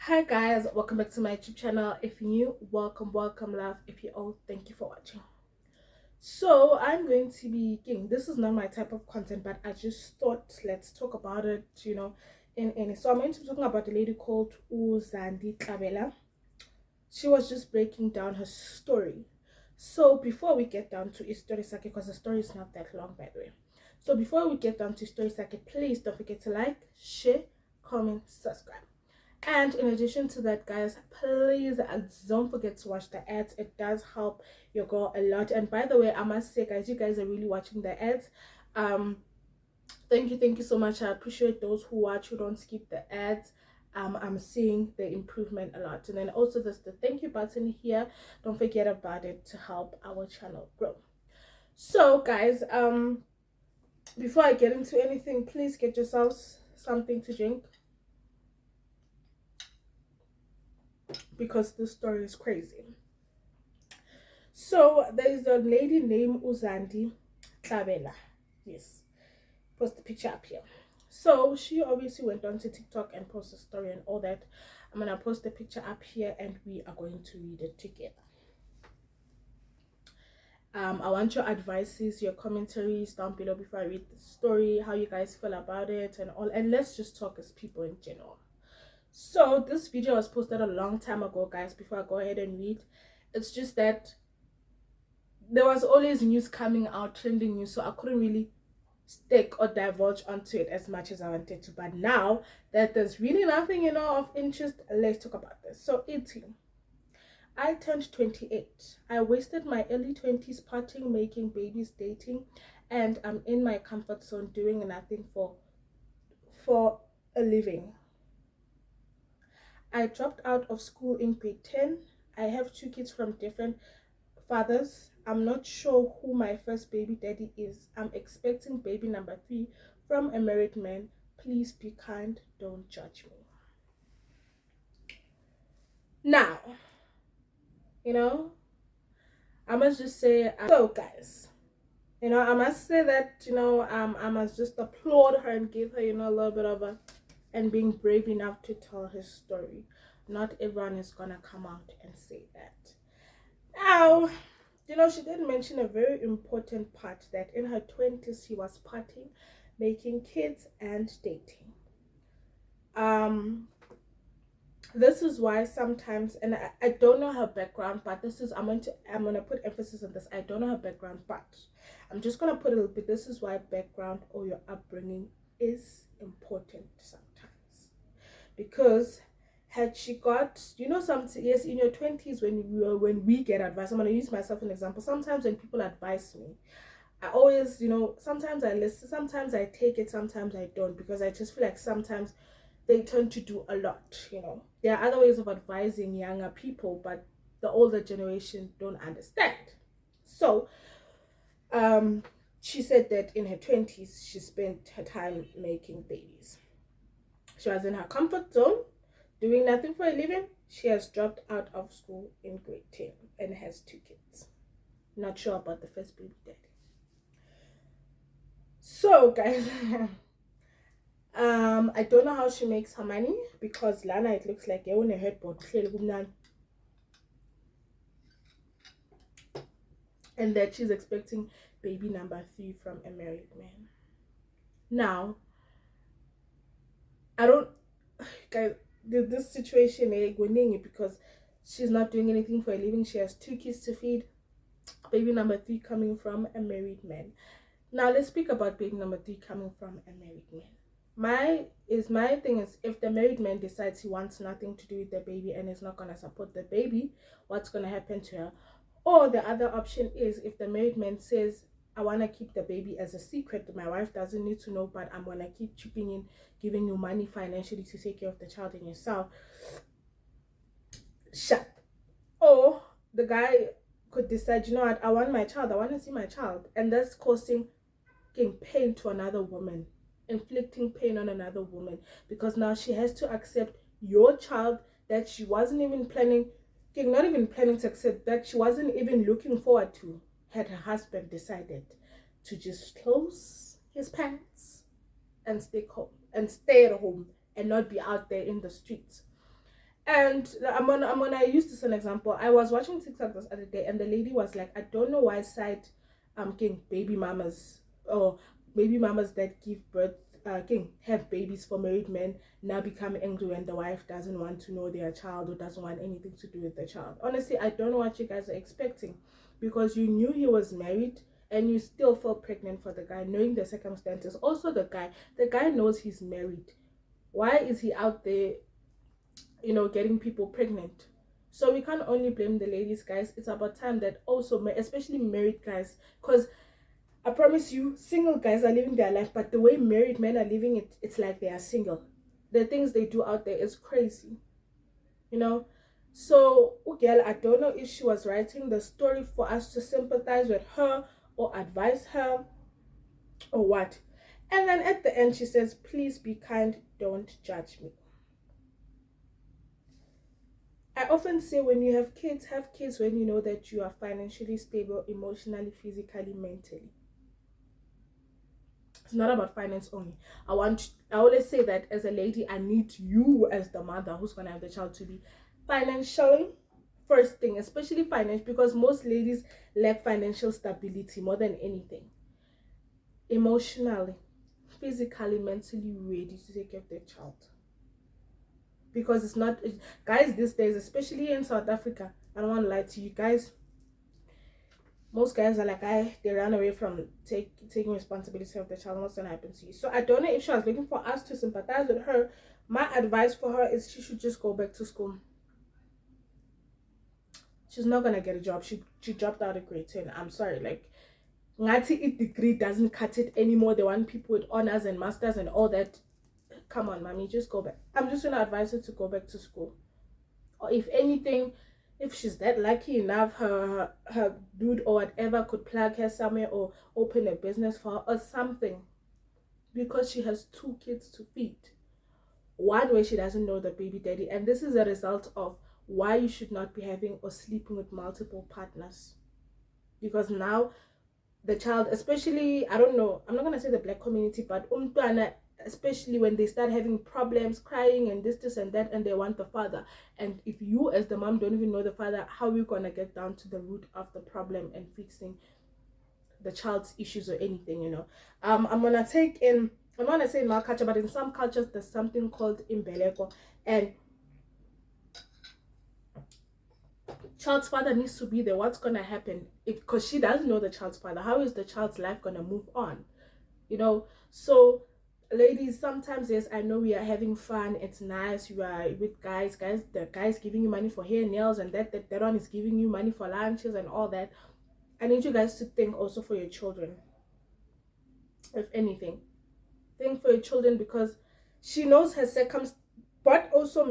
Hi guys, welcome back to my YouTube channel. If you're new, welcome, love. If you're old, thank you for watching. So I'm going to be this is not my type of content, but I just thought let's talk about it, so I'm going to be talking about a lady called ZANDI TLABELA. She was just breaking down her story. So before we get down to his story sake, because the story is not that long, by the way. So before we get down to story sake, please don't forget to like, share, comment, subscribe. And in addition to that, guys, please don't forget to watch the ads. It does help your girl a lot. And by the way, I must say, guys, you guys are really watching the ads. Thank you so much. I appreciate those who watch, who don't skip the ads. I'm seeing the improvement a lot. And then also there's the thank you button here. Don't forget about it to help our channel grow. So guys, before I get into anything, please get yourselves something to drink, because this story is crazy. So there is a lady named ZANDI TLABELA. Yes, post the picture up here. So she obviously went on to TikTok and posted a story and all that. I'm gonna post the picture up here and we are going to read it together. I want your advices, your commentaries down below before I read the story, how you guys feel about it and all, and let's just talk as people in general. So this video was posted a long time ago, guys. Before I go ahead and read, it's just that there was always news coming out, trending news, so I couldn't really stick or divulge onto it as much as I wanted to. But now that there's really nothing of interest, let's talk about this. So 18, I turned 28. I wasted my early 20s partying, making babies, dating, and I'm in my comfort zone doing nothing for a living. I dropped out of school in grade 10. I have 2 kids from different fathers. I'm not sure who my first baby daddy is. I'm expecting baby number 3 from a married man. Please be kind, don't judge me. Now, I must just say, so guys, I must say that, I must just applaud her and give her, a little bit of and being brave enough to tell her story. Not everyone is gonna come out and say that. Now, she did mention a very important part, that in her 20s she was partying, making kids and dating. This is why sometimes, and I don't know her background, but this is I'm gonna put emphasis on this. I don't know her background, but I'm just gonna put a little bit. This is why background or your upbringing is important sometimes, because had she got, something, yes, in your 20s, when we get advice, I'm going to use myself as an example. Sometimes when people advise me, I always, sometimes I listen, sometimes I take it, sometimes I don't, because I just feel like sometimes they tend to do a lot. There are other ways of advising younger people, but the older generation don't understand. So she said that in her 20s she spent her time making babies. She was in her comfort zone, doing nothing for a living. She has dropped out of school in grade 10 and has 2 kids. Not sure about the first baby daddy. So guys, I don't know how she makes her money, because Lana, it looks like you're on a headboard. And that she's expecting baby number 3 from a married man. Now, I don't, guys, this situation is going, because she's not doing anything for a living. She has 2 kids to feed. Baby number 3 coming from a married man. Now let's speak about baby number 3 coming from a married man. My thing is, if the married man decides he wants nothing to do with the baby and is not gonna support the baby, what's gonna happen to her? Or the other option is, if the married man says, I want to keep the baby as a secret, my wife doesn't need to know, but I'm gonna keep chipping in, giving you money financially to take care of the child and yourself, shut. Or the guy could decide, you know what, I want my child, I want to see my child, and that's causing pain to another woman, inflicting pain on another woman, because now she has to accept your child that she wasn't even planning, not even planning to accept, that she wasn't even looking forward to, had her husband decided to just close his pants and stay at home and not be out there in the streets. And I'm gonna use this as an example. I was watching TikTok this other day, and the lady was like, I don't know why side getting baby mamas, or baby mamas that give birth again have babies for married men, now become angry when the wife doesn't want to know their child or doesn't want anything to do with the child. Honestly, I don't know what you guys are expecting, because you knew he was married and you still fell pregnant for the guy, knowing the circumstances. Also, the guy knows he's married. Why is he out there, getting people pregnant? So we can't only blame the ladies, guys. It's about time that also, especially married guys, because I promise you, single guys are living their life, but the way married men are living it, it's like they are single. The things they do out there is crazy, you know. So, girl, I don't know if she was writing the story for us to sympathize with her or advise her or what. And then at the end, she says, please be kind, don't judge me. I often say, when you have kids when you know that you are financially stable, emotionally, physically, mentally. It's not about finance only. I always say that as a lady, I need you as the mother who's gonna have the child to be financially first thing, especially finance, because most ladies lack financial stability more than anything. Emotionally, physically, mentally ready to take care of their child. Because it's not, guys, these days, especially in South Africa, I don't want to lie to you guys, most guys are like, they ran away from taking responsibility of the child. What's gonna happen to you? So I don't know if she was looking for us to sympathize with her. My advice for her is she should just go back to school. She's not gonna get a job. She dropped out of grade 10. I'm sorry, like, ngati it degree doesn't cut it anymore. They want people with honors and masters and all that. Come on, mommy, just go back. I'm just gonna advise her to go back to school. Or if anything, if she's that lucky enough, her dude or whatever could plug her somewhere or open a business for her or something, because she has 2 kids to feed. One way, she doesn't know the baby daddy, and this is a result of why you should not be having or sleeping with multiple partners. Because now the child, especially, I don't know, I'm not gonna say the black community, but especially when they start having problems, crying and this and that, and they want the father, and if you as the mom don't even know the father, how are you gonna get down to the root of the problem and fixing the child's issues or anything, I'm gonna take in, I'm not gonna say in my culture, but in some cultures there's something called imbeleko, and child's father needs to be there. What's gonna happen if, because she doesn't know the child's father, how is the child's life gonna move on? So ladies, sometimes, yes, I know we are having fun, it's nice, you are with guys, the guys giving you money for hair, nails, and that one is giving you money for lunches and all that. I need you guys to think also for your children. If anything, think for your children, because she knows her circumstances. What also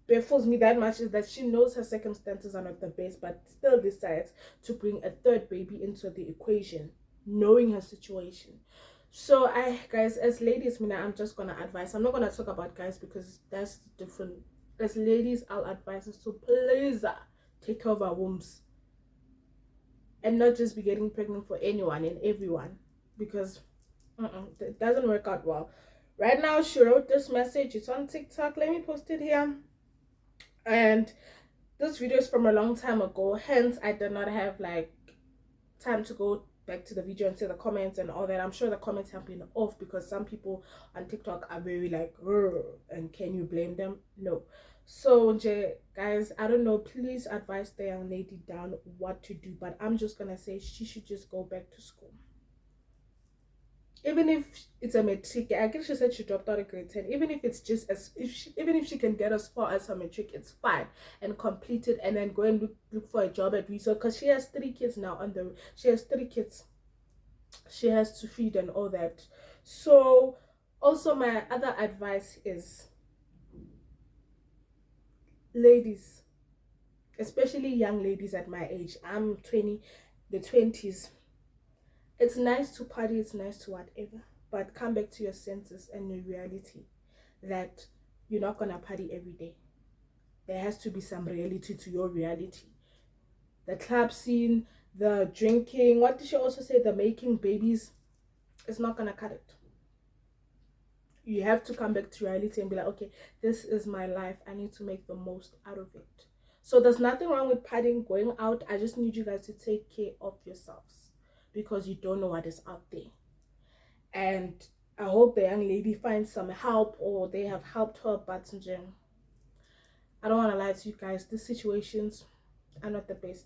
baffles me that much is that she knows her circumstances are not the best, but still decides to bring a third baby into the equation, knowing her situation. So guys, as ladies, Mina, I'm just gonna advise. I'm not gonna talk about guys because that's different. As ladies, I'll advise us to please take care of our wombs and not just be getting pregnant for anyone and everyone, because it doesn't work out well. Right now, she wrote this message. It's on TikTok. Let me post it here. And this video is from a long time ago. Hence, I did not have like time to go back to the video and see the comments and all that. I'm sure the comments have been off because some people on TikTok are very like, and can you blame them? No. So guys, I don't know, please advise the young lady down what to do, but I'm just gonna say she should just go back to school. Even if it's a matric, I guess she said she dropped out of grade 10. Even if it's just even if she can get as far as her matric, it's fine, and complete it, and then go and look for a job at resort, because she has 3 kids now she has 3 kids she has to feed and all that. So also, my other advice is, ladies, especially young ladies at my age, I'm 20, the 20s, it's nice to party, it's nice to whatever, but come back to your senses and your reality, that you're not gonna party every day. There has to be some reality to your reality. The club scene, the drinking, what did she also say, the making babies, it's not gonna cut it. You have to come back to reality and be like, okay, this is my life. I need to make the most out of it. So there's nothing wrong with partying, going out. I just need you guys to take care of yourselves because you don't know what is out there. And I hope the young lady finds some help or they have helped her. But I don't want to lie to you guys, these situations are not the best.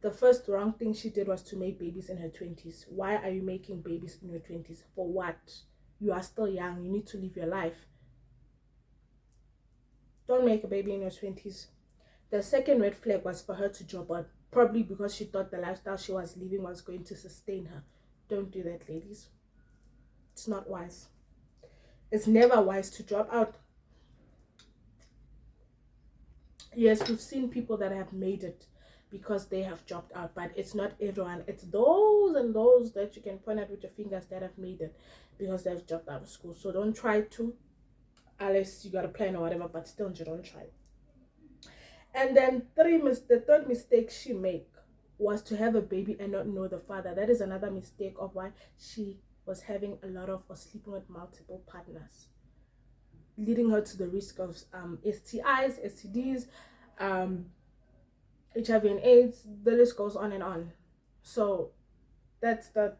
The first wrong thing she did was to make babies in her 20s. Why are you making babies in your 20s? For what? You are still young. You need to live your life. Don't make a baby in your 20s. The second red flag was for her to drop out, probably because she thought the lifestyle she was living was going to sustain her. Don't do that, ladies. It's not wise. It's never wise to drop out. Yes, we've seen people that have made it because they have dropped out, but it's not everyone. It's those and those that you can point at with your fingers that have made it because they've dropped out of school. So don't try to, unless you got a plan or whatever, but still don't try. And then the third mistake she made was to have a baby and not know the father. That is another mistake of why she was having a lot of or sleeping with multiple partners, leading her to the risk of STIs, STDs, HIV and AIDS. The list goes on and on. So that's the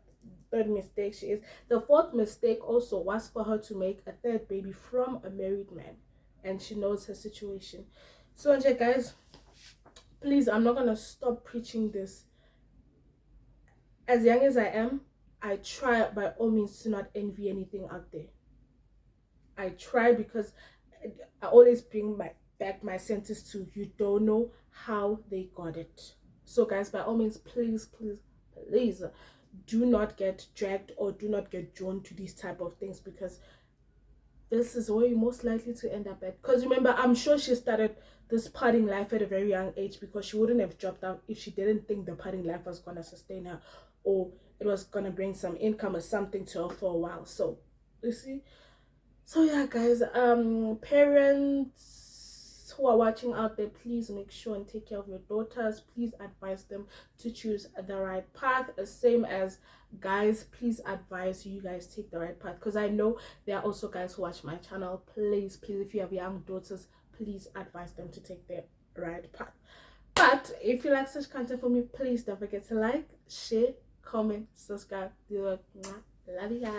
third mistake she is. The fourth mistake also was for her to make a third baby from a married man, and she knows her situation. So guys, please, I'm not gonna stop preaching this. As young as I am, I try by all means to not envy anything out there. I try because I always bring back my senses to you don't know how they got it. So guys, by all means, please do not get dragged or do not get drawn to these type of things, because this is where you're most likely to end up at. Because remember, I'm sure she started this partying life at a very young age, because she wouldn't have dropped out if she didn't think the partying life was going to sustain her or it was going to bring some income or something to her for a while. So you see, so yeah guys, parents who are watching out there, please make sure and take care of your daughters. Please advise them to choose the right path. Same as guys, please advise you guys take the right path, because I know there are also guys who watch my channel. Please if you have young daughters, please advise them to take the right path. But if you like such content from me, please don't forget to like, share, comment, subscribe. Love you guys.